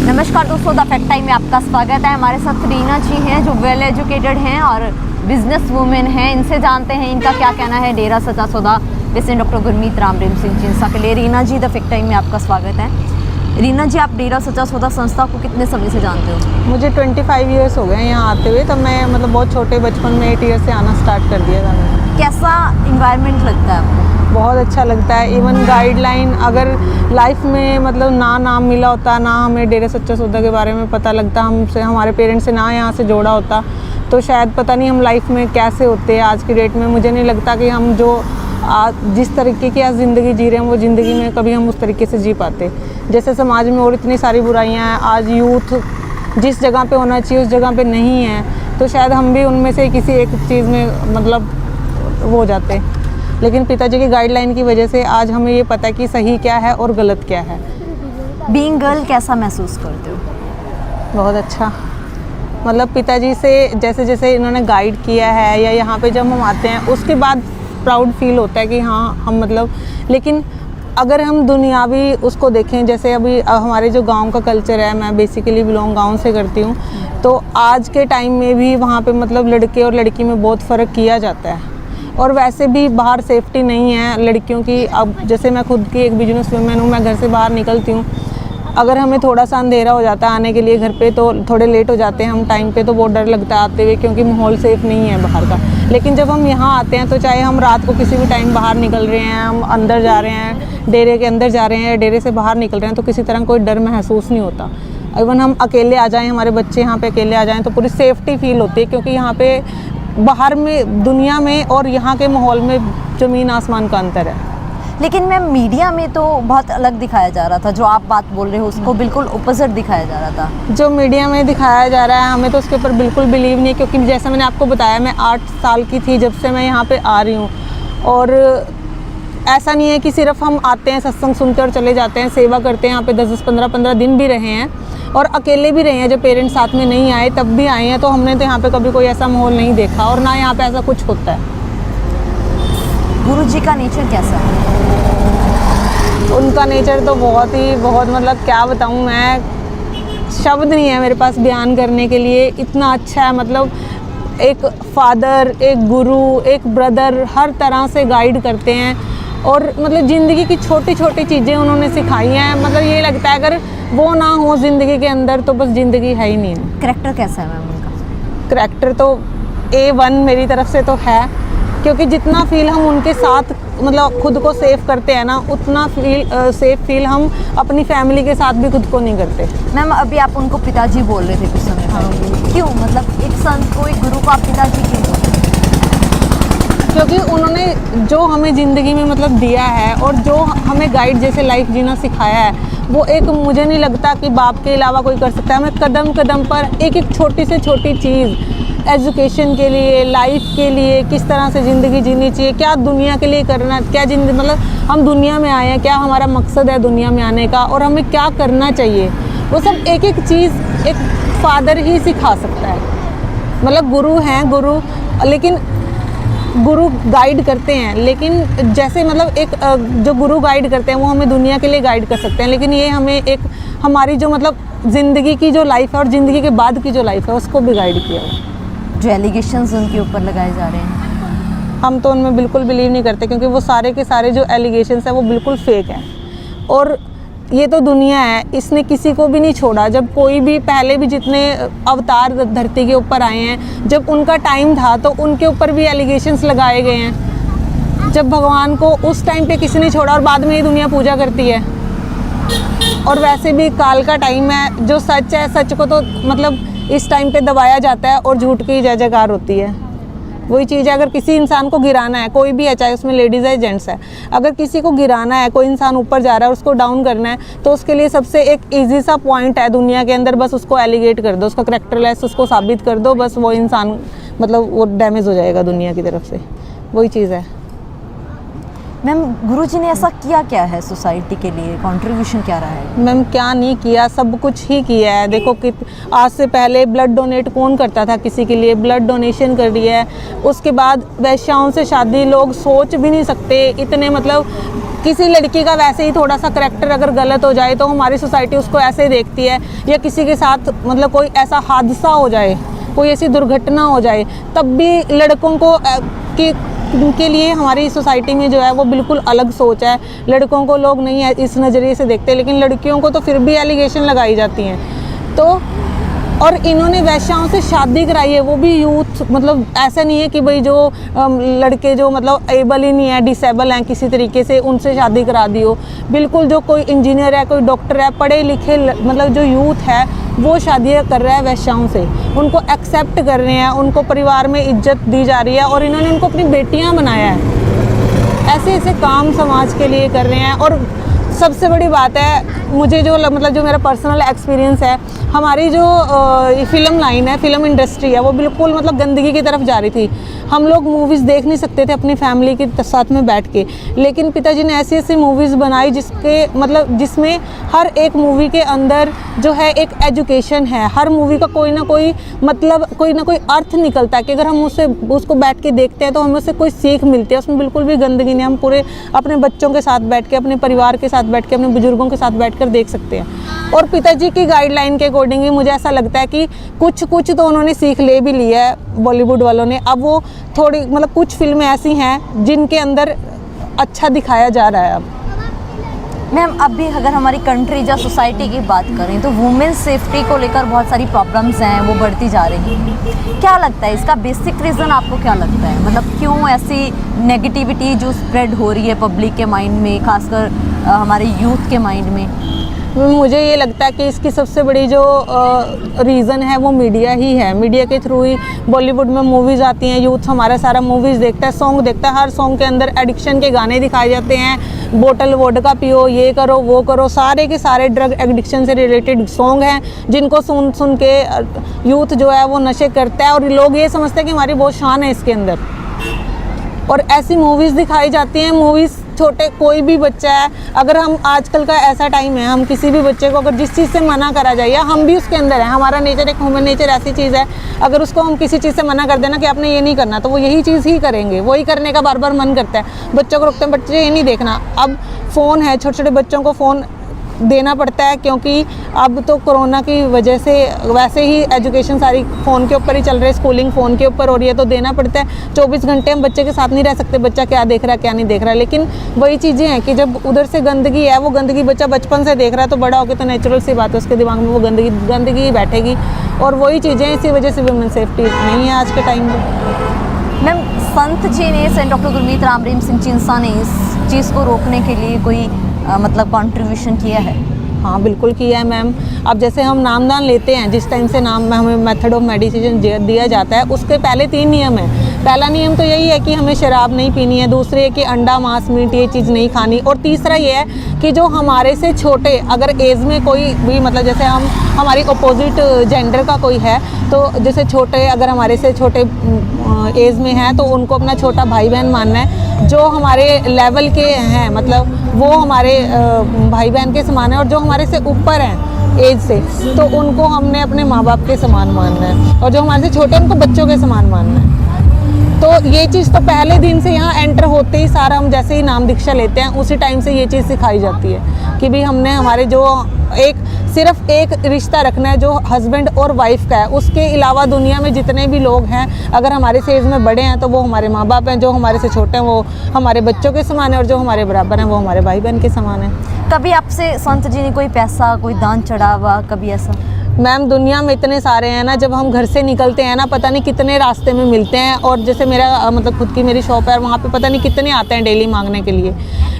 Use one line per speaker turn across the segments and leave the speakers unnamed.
नमस्कार दोस्तों, the fact time में आपका स्वागत है। हमारे साथ रीना जी हैं जो वेल एजुकेटेड हैं और बिजनेस वूमेन हैं। इनसे जानते हैं इनका क्या कहना है डेरा सच्चा सौदा पेशेंट डॉक्टर गुरमीत राम रहीम सिंह चिंसा के लिए। रीना जी, द फैक्ट टाइम में आपका स्वागत है। रीना जी, आप डेरा सच्चा सौदा संस्था को कितने समय से जानते हो?
मुझे 25 ईयर्स हो गए हैं यहाँ आते हुए। तब मैं बहुत छोटे बचपन में 8 ईयर्स से आना स्टार्ट कर दिया था मैंने।
कैसा इन्वायरमेंट लगता है आपको?
बहुत अच्छा लगता है। इवन गाइडलाइन अगर लाइफ में ना नाम मिला होता, ना हमें डेरा सच्चा सौदा के बारे में पता लगता, हमसे हमारे पेरेंट्स से ना यहाँ से जोड़ा होता, तो शायद पता नहीं हम लाइफ में कैसे होते हैं आज की डेट में। मुझे नहीं लगता कि हम जो जिस तरीके की आज ज़िंदगी जी रहे हैं वो ज़िंदगी में कभी हम उस तरीके से जी पाते। जैसे समाज में और इतनी सारी बुराइयां हैं, आज यूथ जिस जगह पे होना चाहिए उस जगह पे नहीं है, तो शायद हम भी उनमें से किसी एक चीज़ में वो हो जाते। लेकिन पिताजी की गाइडलाइन की वजह से आज हमें ये पता है कि सही क्या है और गलत क्या है।
बीइंग गर्ल कैसा महसूस करते हो?
बहुत अच्छा। पिताजी से जैसे जैसे इन्होंने गाइड किया है या यहाँ पे जब हम आते हैं उसके बाद प्राउड फील होता है कि हाँ हम लेकिन अगर हम दुनियावी उसको देखें, जैसे अभी हमारे जो गांव का कल्चर है, मैं बेसिकली बिलोंग गांव से करती हूँ, तो आज के टाइम में भी वहाँ पे लड़के और लड़की में बहुत फ़र्क किया जाता है। और वैसे भी बाहर सेफ्टी नहीं है लड़कियों की। अब जैसे मैं खुद की एक बिजनेस वूमेन हूँ, मैं घर से बाहर निकलती हूँ, अगर हमें थोड़ा सा अंधेरा हो जाता है आने के लिए घर पे, तो थोड़े लेट हो जाते हैं हम टाइम पे, तो बहुत डर लगता है आते हुए, क्योंकि माहौल सेफ़ नहीं है बाहर का। लेकिन जब हम यहाँ आते हैं तो चाहे हम रात को किसी भी टाइम बाहर निकल रहे हैं, हम अंदर जा रहे हैं, डेरे के अंदर जा रहे हैं, डेरे से बाहर निकल रहे हैं, तो किसी तरह कोई डर महसूस नहीं होता। इवन हम अकेले आ जाएँ, हमारे बच्चे यहाँ पे अकेले आ जाएँ, तो पूरी सेफ्टी फील होती है, क्योंकि यहाँ पे बाहर में दुनिया में और यहाँ के माहौल में ज़मीन आसमान का अंतर है।
लेकिन मैम, मीडिया में तो बहुत अलग दिखाया जा रहा था, जो आप बात बोल रहे हो उसको बिल्कुल अपोजिट दिखाया जा रहा था।
जो मीडिया में दिखाया जा रहा है हमें तो उसके ऊपर बिल्कुल बिलीव नहीं है, क्योंकि जैसा मैंने आपको बताया, मैं 8 साल की थी जब से मैं यहाँ पे आ रही हूँ। और ऐसा नहीं है कि सिर्फ हम आते हैं, सत्संग सुनते और चले जाते हैं, सेवा करते हैं यहाँ पे 10-10, 15-15 दिन भी रहे हैं और अकेले भी रहे हैं। जब पेरेंट्स साथ में नहीं आए तब भी आए हैं, तो हमने तो यहाँ पे कभी कोई ऐसा माहौल नहीं देखा और ना यहाँ पे ऐसा कुछ होता है।
गुरु जी का नेचर कैसा है?
उनका नेचर तो बहुत क्या बताऊँ मैं, शब्द नहीं है मेरे पास बयान करने के लिए। इतना अच्छा है, एक फादर, एक गुरु, एक ब्रदर, हर तरह से गाइड करते हैं। और ज़िंदगी की छोटी छोटी चीज़ें उन्होंने सिखाई हैं। ये लगता है अगर वो ना हो ज़िंदगी के अंदर तो बस ज़िंदगी है ही नहीं।
करैक्टर कैसा है मैम उनका?
करैक्टर तो A1 मेरी तरफ से तो है, क्योंकि जितना फील हम उनके साथ खुद को सेफ करते हैं ना, उतना सेफ फील हम अपनी फैमिली के साथ भी खुद को नहीं करते।
मैम, अभी आप उनको पिताजी बोल रहे थे कुछ समय पहले। क्यों? एक संत को, एक गुरु को आप पिताजी क्यों बोल रहे हैं?
क्योंकि उन्होंने जो हमें ज़िंदगी में दिया है और जो हमें गाइड जैसे लाइफ जीना सिखाया है, वो एक मुझे नहीं लगता कि बाप के अलावा कोई कर सकता है। हमें कदम कदम पर एक एक छोटी से छोटी चीज़, एजुकेशन के लिए, लाइफ के लिए, किस तरह से ज़िंदगी जीनी चाहिए, क्या दुनिया के लिए करना, क्या जिंदगी हम दुनिया में आए हैं, क्या हमारा मकसद है दुनिया में आने का और हमें क्या करना चाहिए, वो सब एक एक चीज़ एक फादर ही सिखा सकता है। गुरु हैं गुरु, लेकिन गुरु गाइड करते हैं, लेकिन जैसे एक जो गुरु गाइड करते हैं वो हमें दुनिया के लिए गाइड कर सकते हैं, लेकिन ये हमें एक हमारी जो ज़िंदगी की जो लाइफ है और ज़िंदगी के बाद की जो लाइफ है उसको भी गाइड किया है।
जो एलिगेशंस उनके ऊपर लगाए जा रहे हैं,
हम तो उनमें बिल्कुल बिलीव नहीं करते, क्योंकि वो सारे के सारे जो एलिगेशंस हैं वो बिल्कुल फेक हैं। और ये तो दुनिया है, इसने किसी को भी नहीं छोड़ा। जब कोई भी पहले भी जितने अवतार धरती के ऊपर आए हैं, जब उनका टाइम था तो उनके ऊपर भी एलिगेशंस लगाए गए हैं। जब भगवान को उस टाइम पे किसी ने छोड़ा और बाद में ये दुनिया पूजा करती है। और वैसे भी काल का टाइम है, जो सच है, सच को तो इस टाइम पे दबाया जाता है और झूठ की जय जयकार होती है। वही चीज़ है, अगर किसी इंसान को गिराना है, कोई भी है, चाहे उसमें लेडीज़ है जेंट्स है, अगर किसी को गिराना है, कोई इंसान ऊपर जा रहा है और उसको डाउन करना है, तो उसके लिए सबसे एक ईजी सा पॉइंट है दुनिया के अंदर, बस उसको एलिगेट कर दो, उसका करैक्टरलेस उसको साबित कर दो, बस वो इंसान वो डैमेज हो जाएगा दुनिया की तरफ से। वही चीज़ है।
मैम गुरुजी ने ऐसा किया क्या है सोसाइटी के लिए, कंट्रीब्यूशन क्या रहा है?
मैम क्या नहीं किया, सब कुछ ही किया है। देखो कि आज से पहले ब्लड डोनेट कौन करता था किसी के लिए, ब्लड डोनेशन कर दिया है। उसके बाद वैश्याओं से शादी लोग सोच भी नहीं सकते इतने, मतलब किसी लड़की का वैसे ही थोड़ा सा करैक्टर अगर गलत हो जाए तो हमारी सोसाइटी उसको ऐसे ही देखती है, या किसी के साथ मतलब कोई ऐसा हादसा हो जाए, कोई ऐसी दुर्घटना हो जाए, तब भी लड़कों को के लिए हमारी सोसाइटी में जो है वो बिल्कुल अलग सोच है। लड़कों को लोग नहीं इस नज़रिए से देखते, लेकिन लड़कियों को तो फिर भी एलिगेशन लगाई जाती हैं। तो और इन्होंने वैश्याओं से शादी कराई है, वो भी यूथ, मतलब ऐसा नहीं है कि भाई जो लड़के जो मतलब एबल ही नहीं है, डिसेबल हैं किसी तरीके से, उनसे शादी करा दी हो। बिल्कुल जो कोई इंजीनियर है, कोई डॉक्टर है, पढ़े लिखे मतलब जो यूथ है वो शादियाँ कर रहा है वैश्याओं से, उनको एक्सेप्ट कर रहे हैं, उनको परिवार में इज्जत दी जा रही है और इन्होंने उनको अपनी बेटियाँ बनाया है। ऐसे ऐसे काम समाज के लिए कर रहे हैं। और सबसे बड़ी बात है, मुझे जो मतलब जो मेरा पर्सनल एक्सपीरियंस है, हमारी जो फिल्म लाइन है, फिल्म इंडस्ट्री है, वो बिल्कुल मतलब गंदगी की तरफ जा रही थी। हम लोग मूवीज़ देख नहीं सकते थे अपनी फैमिली के साथ में बैठ के, लेकिन पिताजी ने ऐसी ऐसी मूवीज़ बनाई जिसके मतलब जिसमें हर एक मूवी के अंदर जो है एक एजुकेशन है, हर मूवी का कोई ना कोई मतलब कोई ना कोई अर्थ निकलता है कि अगर हम उसको बैठ के देखते हैं तो हमें उससे कोई सीख मिलती है। उसमें बिल्कुल भी गंदगी नहीं, हम पूरे अपने बच्चों के साथ बैठ के, अपने परिवार के साथ बैठ के, अपने बुजुर्गों के साथ बैठकर देख सकते हैं। और पिताजी की गाइडलाइन के अकॉर्डिंग ही मुझे ऐसा लगता है कि कुछ तो उन्होंने सीख ले भी लिया है बॉलीवुड वालों ने। अब वो थोड़ी मतलब कुछ फिल्में ऐसी हैं जिनके अंदर अच्छा दिखाया जा रहा है। अब
मैम अभी अगर हमारी कंट्री या सोसाइटी की बात करें तो वुमेन सेफ्टी को लेकर बहुत सारी प्रॉब्लम्स हैं, वो बढ़ती जा रही हैं। क्या लगता है इसका बेसिक रीज़न आपको क्या लगता है, मतलब क्यों ऐसी नेगेटिविटी जो स्प्रेड हो रही है पब्लिक के माइंड में, खासकर हमारे यूथ के माइंड में?
मुझे ये लगता है कि इसकी सबसे बड़ी जो रीज़न है वो मीडिया ही है। मीडिया के थ्रू ही बॉलीवुड में मूवीज़ आती हैं, यूथ हमारा सारा मूवीज़ देखता है, सॉन्ग देखता है, हर सॉन्ग के अंदर एडिक्शन के गाने दिखाए जाते हैं, बोतल वोडका पियो, ये करो वो करो, सारे के सारे ड्रग एडिक्शन से रिलेटेड सॉन्ग हैं जिनको सुन के यूथ जो है वो नशे करता है। और लोग ये समझते हैं कि हमारी बहुत शान है इसके अंदर, और ऐसी मूवीज़ दिखाई जाती हैं। मूवीज़ छोटे कोई भी बच्चा है, अगर हम आजकल का ऐसा टाइम है, हम किसी भी बच्चे को अगर जिस चीज़ से मना करा जाए, या हम भी उसके अंदर है, हमारा नेचर एक ह्यूमन नेचर ऐसी चीज़ है, अगर उसको हम किसी चीज़ से मना कर देना कि आपने ये नहीं करना, तो वो यही चीज़ ही करेंगे, वही करने का बार बार मन करता है। बच्चों को रोकते हैं, बच्चे ये नहीं देखना। अब फ़ोन है, छोटे छोटे बच्चों को फ़ोन देना पड़ता है, क्योंकि अब तो कोरोना की वजह से वैसे ही एजुकेशन सारी फ़ोन के ऊपर ही चल रही है, स्कूलिंग फ़ोन के ऊपर हो रही है, तो देना पड़ता है। 24 घंटे हम बच्चे के साथ नहीं रह सकते, बच्चा क्या देख रहा है क्या नहीं देख रहा है। लेकिन वही चीज़ें हैं कि जब उधर से गंदगी है, वो गंदगी बच्चा बचपन से देख रहा है, तो बड़ा होकर तो नेचुरल सी बात है उसके दिमाग में वो गंदगी ही बैठेगी। और वही चीज़ें, इसी वजह से वुमेन सेफ्टी नहीं है आज के टाइम में।
मैम संत जी ने, सेंट डॉक्टर गुरमीत राम रहीम सिंह चिंसा ने इस चीज़ को रोकने के लिए कोई मतलब कंट्रीब्यूशन किया है?
हाँ बिल्कुल किया है मैम। अब जैसे हम नामदान लेते हैं, जिस टाइम से नाम हमें मेथड ऑफ मेडिटेशन दिया जाता है, उसके पहले 3 नियम हैं। पहला नियम तो यही है कि हमें शराब नहीं पीनी है, दूसरे है कि अंडा मांस मीट ये चीज़ नहीं खानी, और तीसरा ये है कि जो हमारे से छोटे अगर एज में कोई भी मतलब जैसे हमारी अपोजिट जेंडर का कोई है, तो जैसे छोटे अगर हमारे से छोटे एज में हैं तो उनको अपना छोटा भाई बहन मानना है। जो हमारे लेवल के हैं मतलब वो हमारे भाई बहन के समान है, और जो हमारे से ऊपर हैं एज से तो उनको हमने अपने माँ बाप के समान मानना है, और जो हमारे से छोटे उनको बच्चों के समान मानना है। तो ये चीज़ तो पहले दिन से यहाँ एंटर होते ही सारा, हम जैसे ही नाम दीक्षा लेते हैं उसी टाइम से ये चीज़ सिखाई जाती है कि भी हमने हमारे जो सिर्फ एक रिश्ता रखना है जो हस्बैंड और वाइफ का है। उसके अलावा दुनिया में जितने भी लोग हैं, अगर हमारे से एज में बड़े हैं तो वो हमारे माँ बाप हैं, जो हमारे से छोटे हैं वो हमारे बच्चों के समान है, और जो हमारे बराबर हैं वो हमारे भाई बहन के समान है।
कभी आपसे संत जी ने कोई पैसा, कोई दान चढ़ावा, कभी ऐसा?
मैम दुनिया में इतने सारे हैं ना, जब हम घर से निकलते हैं ना, पता नहीं कितने रास्ते में मिलते हैं। और जैसे मेरा मतलब खुद की मेरी शॉप है, वहाँ पे पता नहीं कितने आते हैं डेली मांगने के लिए।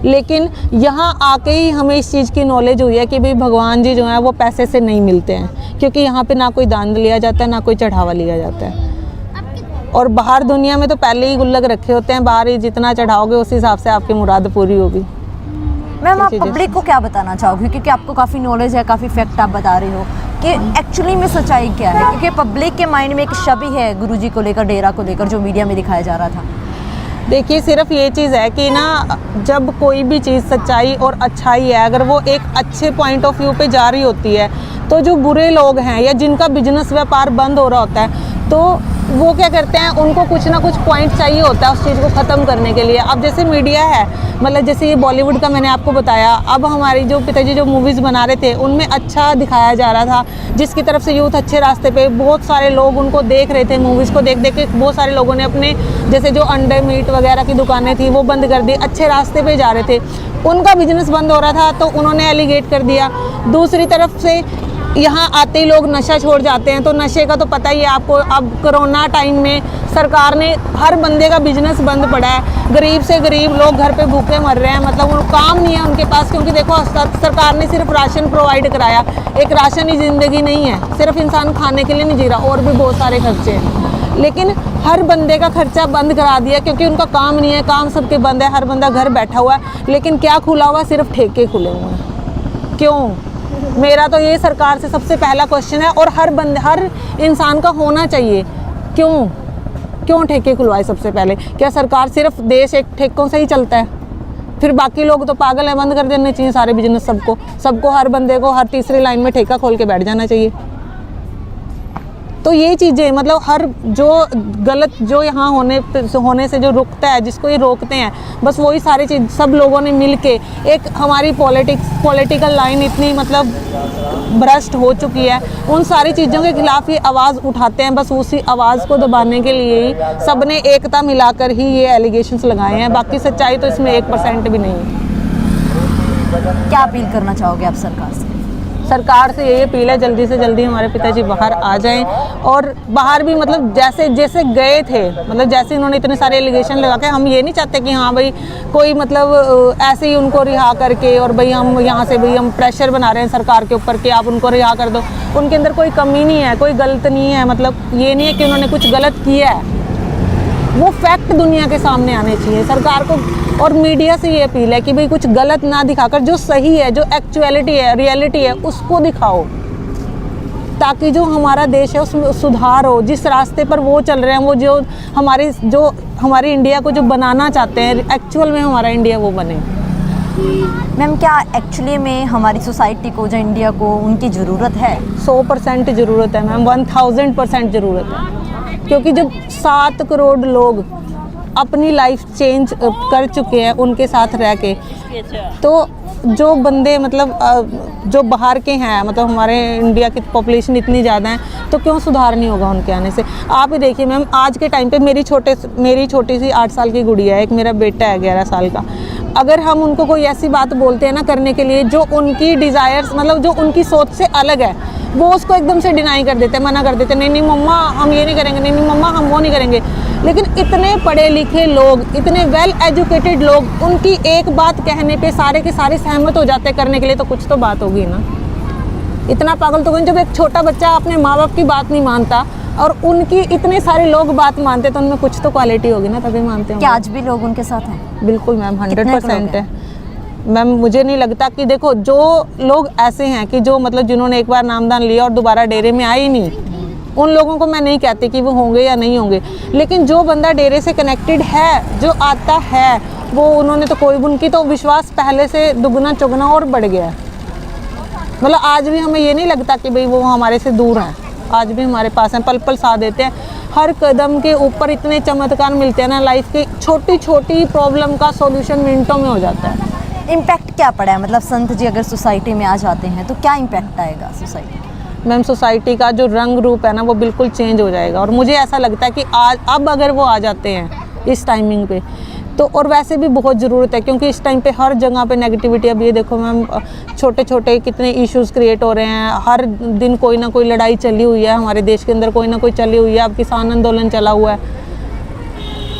लेकिन यहाँ आके ही हमें इस चीज़ की नॉलेज हुई है कि भाई भगवान जी जो हैं वो पैसे से नहीं मिलते हैं, क्योंकि यहाँ पे ना कोई दान लिया जाता है, ना कोई चढ़ावा लिया जाता है। और बाहर दुनिया में तो पहले ही गुल्लक रखे होते हैं, बाहर ही जितना चढ़ाओगे उस हिसाब से आपकी मुराद पूरी होगी।
मैम आप पब्लिक को क्या बताना चाहोगे, क्योंकि आपको काफ़ी नॉलेज है, काफ़ी फैक्ट आप बता रहे हो कि एक्चुअली में सच्चाई क्या है, क्योंकि पब्लिक के माइंड में एक छवि है गुरुजी को लेकर, डेरा को लेकर, जो मीडिया में दिखाया जा रहा था।
देखिए सिर्फ ये चीज़ है कि ना जब कोई भी चीज़ सच्चाई और अच्छाई है, अगर वो एक अच्छे पॉइंट ऑफ व्यू पे जा रही होती है, तो जो बुरे लोग हैं या जिनका बिजनेस व्यापार बंद हो रहा होता है, तो वो क्या करते हैं, उनको कुछ ना कुछ पॉइंट चाहिए होता है उस चीज़ को ख़त्म करने के लिए। अब जैसे मीडिया है, मतलब जैसे ये बॉलीवुड का मैंने आपको बताया, अब हमारी जो पिताजी जो मूवीज़ बना रहे थे उनमें अच्छा दिखाया जा रहा था, जिसकी तरफ से यूथ अच्छे रास्ते पे, बहुत सारे लोग उनको देख रहे थे, मूवीज़ को देख देख के बहुत सारे लोगों ने अपने जैसे जो अंडे मीट वगैरह की दुकानें थी वो बंद कर दी, अच्छे रास्ते पे जा रहे थे, उनका बिजनेस बंद हो रहा था तो उन्होंने एलिगेट कर दिया। दूसरी तरफ से यहाँ आते ही लोग नशा छोड़ जाते हैं, तो नशे का तो पता ही है आपको, अब कोरोना टाइम में सरकार ने हर बंदे का बिजनेस बंद पड़ा है, गरीब से गरीब लोग घर पे भूखे मर रहे हैं, मतलब वो काम नहीं है उनके पास, क्योंकि देखो सरकार ने सिर्फ राशन प्रोवाइड कराया, एक राशन ही ज़िंदगी नहीं है, सिर्फ इंसान खाने के लिए नहीं जी रहा, और भी बहुत सारे खर्चे हैं, लेकिन हर बंदे का खर्चा बंद करा दिया क्योंकि उनका काम नहीं है, काम सबके बंद है, हर बंदा घर बैठा हुआ है, लेकिन क्या खुला हुआ, सिर्फ ठेके खुले हुए हैं। क्यों? मेरा तो ये सरकार से सबसे पहला क्वेश्चन है, और हर इंसान का होना चाहिए, क्यों ठेके खुलवाए सबसे पहले? क्या सरकार सिर्फ देश एक ठेकों से ही चलता है? फिर बाकी लोग तो पागल है, बंद कर देने चाहिए सारे बिजनेस, सबको हर बंदे को हर तीसरी लाइन में ठेका खोल के बैठ जाना चाहिए। तो ये चीज़ें मतलब हर जो गलत जो यहाँ होने से जो रुकता है, जिसको ये रोकते हैं, बस वही सारी चीज़ सब लोगों ने मिल के, एक हमारी पॉलिटिकल लाइन इतनी मतलब भ्रष्ट हो चुकी है, उन सारी चीज़ों के खिलाफ ये आवाज़ उठाते हैं, बस उसी आवाज़ को दबाने के लिए ही सबने एकता मिलाकर ही ये एलिगेशंस लगाए हैं, बाकी सच्चाई तो इसमें 1% भी नहीं है।
क्या अपील करना चाहोगे आप सरकार से?
सरकार से यही अपील है, जल्दी से जल्दी हमारे पिताजी बाहर आ जाएं, और बाहर भी मतलब जैसे गए थे, मतलब जैसे इन्होंने इतने सारे एलिगेशन लगा के, हम ये नहीं चाहते कि हाँ भाई कोई मतलब ऐसे ही उनको रिहा करके और भाई हम यहाँ से भाई हम प्रेशर बना रहे हैं सरकार के ऊपर कि आप उनको रिहा कर दो। उनके अंदर कोई कमी नहीं है, कोई गलत नहीं है, मतलब ये नहीं है कि उन्होंने कुछ गलत किया है, वो फैक्ट दुनिया के सामने आने चाहिए सरकार को। और मीडिया से ये अपील है कि भाई कुछ गलत ना दिखाकर जो सही है, जो एक्चुअलिटी है, रियलिटी है, उसको दिखाओ, ताकि जो हमारा देश है उसमें सुधार हो। जिस रास्ते पर वो चल रहे हैं, वो जो हमारी इंडिया को जो बनाना चाहते हैं, एक्चुअल में हमारा इंडिया वो बने।
मैम, क्या एक्चुअली में हमारी सोसाइटी को, जो इंडिया को, उनकी ज़रूरत है?
100% ज़रूरत है मैम, 1000% ज़रूरत है, क्योंकि जब 7 करोड़ लोग अपनी लाइफ चेंज कर चुके हैं उनके साथ रह के, तो जो बंदे मतलब जो बाहर के हैं, मतलब हमारे इंडिया की पॉपुलेशन इतनी ज़्यादा है, तो क्यों सुधार नहीं होगा उनके आने से? आप ही देखिए मैम, आज के टाइम पे मेरी छोटी सी 8 साल की गुड़िया है, एक मेरा बेटा है 11 साल का, अगर हम उनको कोई ऐसी बात बोलते हैं ना करने के लिए जो उनकी डिज़ायर्स, मतलब जो उनकी सोच से अलग है, वो उसको एकदम से डिनाई कर देते हैं, मना कर देते हैं, नहीं मम्मा हम ये नहीं करेंगे, नहीं मम्मा हम वो नहीं करेंगे। लेकिन इतने पढ़े लिखे लोग, इतने वेल एजुकेटेड लोग, उनकी एक बात कहने पे सारे के सारे सहमत हो जाते हैं करने के लिए, तो कुछ तो बात होगी ना। इतना पागल तो जब एक छोटा बच्चा अपने माँ बाप की बात नहीं मानता और उनकी इतने सारे लोग बात मानते, तो उनमें कुछ तो क्वालिटी होगी ना, तभी मानते हैं।
क्या आज भी लोग उनके साथ हैं?
बिल्कुल मैम, 100% है मैम। मुझे नहीं लगता कि देखो, जो लोग ऐसे हैं कि जो मतलब जिन्होंने एक बार नामदान लिया और दोबारा डेरे में आए ही नहीं, उन लोगों को मैं नहीं कहती कि वो होंगे या नहीं होंगे, लेकिन जो बंदा डेरे से कनेक्टेड है, जो आता है, वो उन्होंने तो कोई, उनकी तो विश्वास पहले से दुगना चौगुना और बढ़ गया है। मतलब आज भी हमें ये नहीं लगता कि भाई वो हमारे से दूर हैं, आज भी हमारे पास हैं, पल पल साथ देते हैं। हर कदम के ऊपर इतने चमत्कार मिलते हैं ना, लाइफ की छोटी छोटी प्रॉब्लम का सॉल्यूशन मिनटों में हो जाता है।
इम्पैक्ट क्या पड़ा है, मतलब संत जी अगर सोसाइटी में आ जाते हैं तो क्या इम्पैक्ट आएगा सोसाइटी?
मैम, सोसाइटी का जो रंग रूप है ना, वो बिल्कुल चेंज हो जाएगा, और मुझे ऐसा लगता है कि अब अगर वो आ जाते हैं इस टाइमिंग पे, तो और वैसे भी बहुत ज़रूरत है, क्योंकि इस टाइम पे हर जगह पे नेगेटिविटी। अब ये देखो मैम, छोटे छोटे कितने इश्यूज़ क्रिएट हो रहे हैं, हर दिन कोई ना कोई लड़ाई चली हुई है हमारे देश के अंदर, कोई ना कोई चली हुई है। अब किसान आंदोलन चला हुआ है,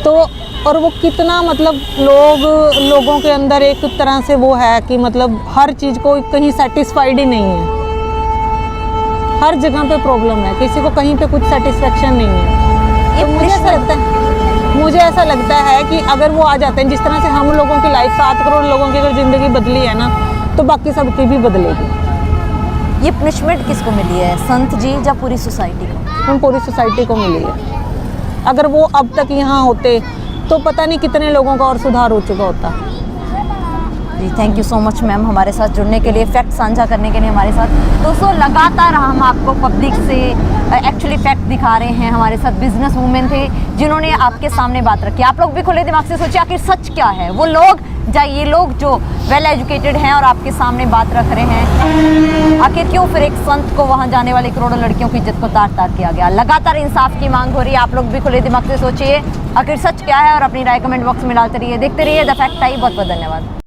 तो और वो कितना मतलब लोगों के अंदर एक तरह से वो है कि मतलब हर चीज़ को कहीं सेटिस्फाइड ही नहीं है, हर जगह पे प्रॉब्लम है, किसी को कहीं पे कुछ सेटिस्फेक्शन नहीं है। तो मुझे ऐसा लगता है कि अगर वो आ जाते हैं, जिस तरह से हम लोगों की लाइफ 7 करोड़ लोगों की अगर ज़िंदगी बदली है ना, तो बाकी सबकी भी बदलेगी।
ये पनिशमेंट किसको मिली है, संत जी या पूरी सोसाइटी को?
हम पूरी सोसाइटी को मिली है। अगर वो अब तक यहाँ होते तो पता नहीं कितने लोगों का और सुधार हो चुका होता।
जी thank you so much ma'am हमारे साथ जुड़ने के लिए, फैक्ट साझा करने के लिए हमारे साथ। दोस्तों लगातार हम आपको पब्लिक से एक्चुअली फैक्ट दिखा रहे हैं। हमारे साथ बिजनेस वूमेन थे जिन्होंने आपके सामने बात रखी। आप लोग भी खुले दिमाग से सोचिए आखिर सच क्या है। वो लोग ये लोग जो वेल एजुकेटेड हैं और आपके सामने बात रख रहे हैं, आखिर क्यों फिर एक संत को वहाँ जाने वाली करोड़ों लड़कियों की इज्जत को तार तार किया गया। लगातार इंसाफ की मांग हो रही है। आप लोग भी खुले दिमाग से सोचिए आखिर सच क्या है और अपनी राय कमेंट बॉक्स में डालते रहिए। देखते रहिए द फैक्ट टाइम। बहुत बहुत धन्यवाद।